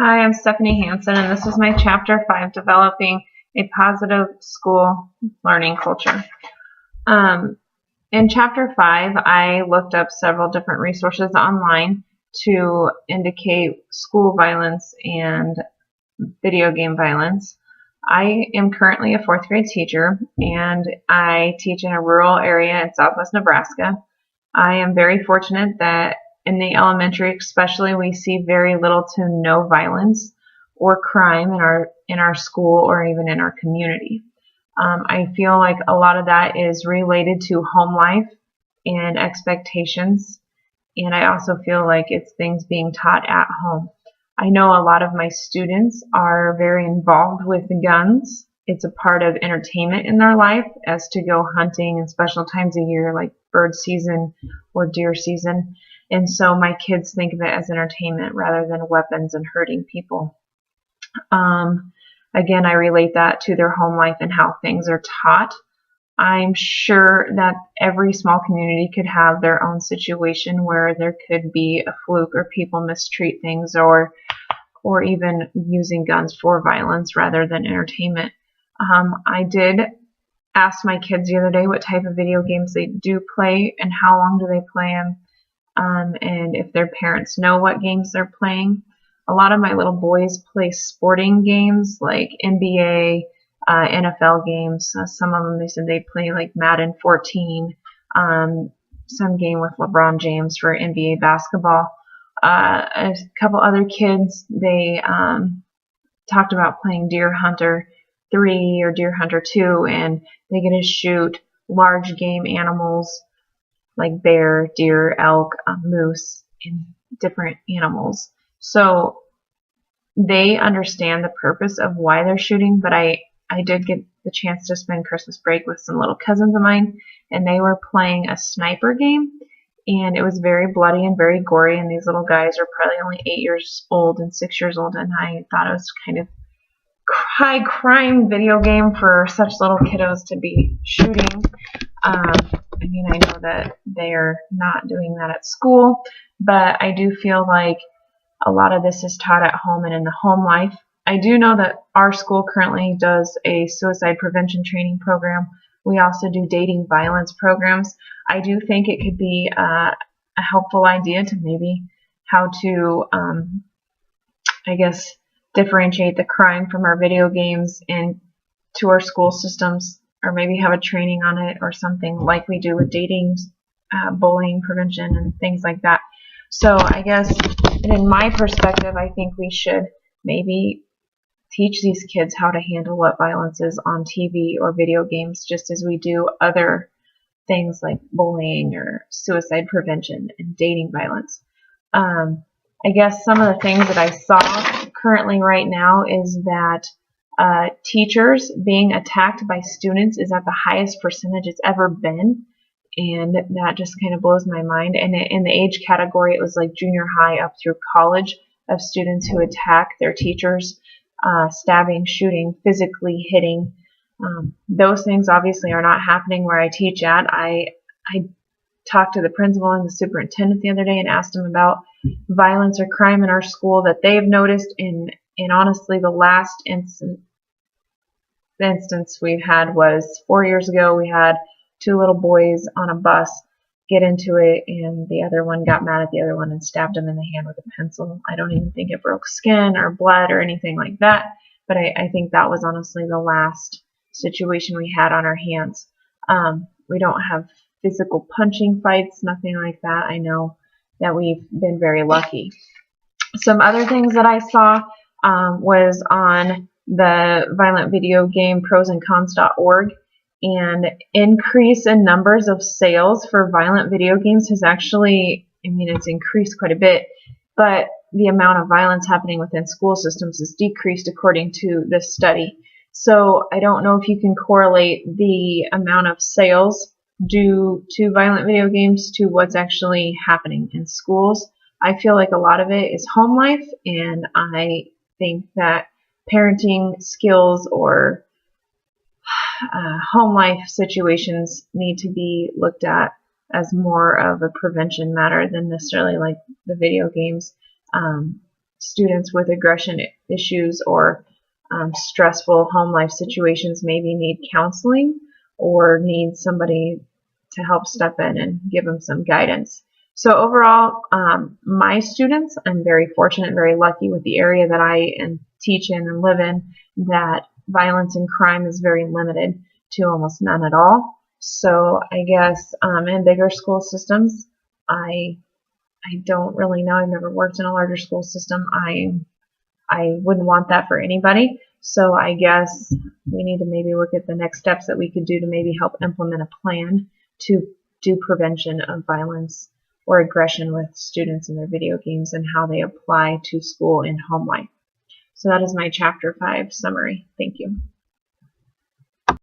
Hi, I'm Stephanie Hansen, and this is my Chapter 5, Developing a Positive School Learning Culture. In Chapter 5, I looked up several different resources online to indicate school violence and video game violence. I am currently a 4th grade teacher, and I teach in a rural area in southwest Nebraska. I am very fortunate that in the elementary especially, we see very little to no violence or crime in our school or even in our community. I feel like a lot of that is related to home life and expectations, and I also feel like it's things being taught at home. I know a lot of my students are very involved with guns. It's a part of entertainment in their life as to go hunting in special times of year like bird season or deer season. And so my kids think of it as entertainment rather than weapons and hurting people. Again, I relate that to their home life and how things are taught. I'm sure that every small community could have their own situation where there could be a fluke or people mistreat things or even using guns for violence rather than entertainment. I did ask my kids the other day what type of video games they do play and how long do they play them, and if their parents know what games they're playing. A lot of my little boys play sporting games like NBA, NFL games. Some of them, they said they play like Madden 14, some game with LeBron James for NBA basketball. A couple other kids, they talked about playing Deer Hunter 3 or Deer Hunter 2, and they get to shoot large game animals like bear, deer, elk, moose, and different animals. So they understand the purpose of why they're shooting, but I did get the chance to spend Christmas break with some little cousins of mine, and they were playing a sniper game, and it was very bloody and very gory, and these little guys are probably only 8 years old and 6 years old, and I thought it was kind of high crime video game for such little kiddos to be shooting. I mean, I know that they are not doing that at school, but I do feel like a lot of this is taught at home and in the home life. I do know that our school currently does a suicide prevention training program. We also do dating violence programs. I do think it could be a helpful idea to maybe how to, I guess, differentiate the crime from our video games and to our school systems, or maybe have a training on it or something like we do with dating, bullying prevention and things like that. So I guess, in my perspective, I think we should maybe teach these kids how to handle what violence is on TV or video games, just as we do other things like bullying or suicide prevention and dating violence. I guess some of the things that I saw currently right now is that teachers being attacked by students is at the highest percentage it's ever been, and that just kind of blows my mind. And in the age category, it was like junior high up through college of students who attack their teachers, stabbing, shooting, physically hitting. Those things obviously are not happening where I teach at. I talked to the principal and the superintendent the other day and asked them about violence or crime in our school that they've noticed. And honestly, the last instance we've had was 4 years ago. We had 2 little boys on a bus get into it, and the other one got mad at the other one and stabbed him in the hand with a pencil. I don't even think it broke skin or blood or anything like that, but I think that was honestly the last situation we had on our hands. We don't have physical punching fights, nothing like that. I know that we've been very lucky. Some other things that I saw was on the violent video game prosandcons.org, and increase in numbers of sales for violent video games has actually, it's increased quite a bit, but the amount of violence happening within school systems is decreased according to this study. So I don't know if you can correlate the amount of sales due to violent video games to what's actually happening in schools. I feel like a lot of it is home life, and I think that parenting skills or home life situations need to be looked at as more of a prevention matter than necessarily like the video games. students with aggression issues or stressful home life situations maybe need counseling or need somebody to help step in and give them some guidance. So overall, my students, I'm very fortunate, very lucky with the area that I teach in and live in, that violence and crime is very limited to almost none at all. So I guess in bigger school systems, I don't really know. I've never worked in a larger school system. I wouldn't want that for anybody. So I guess we need to maybe look at the next steps that we could do to maybe help implement a plan to do prevention of violence or aggression with students in their video games and how they apply to school and home life. So that is my Chapter 5 summary. Thank you.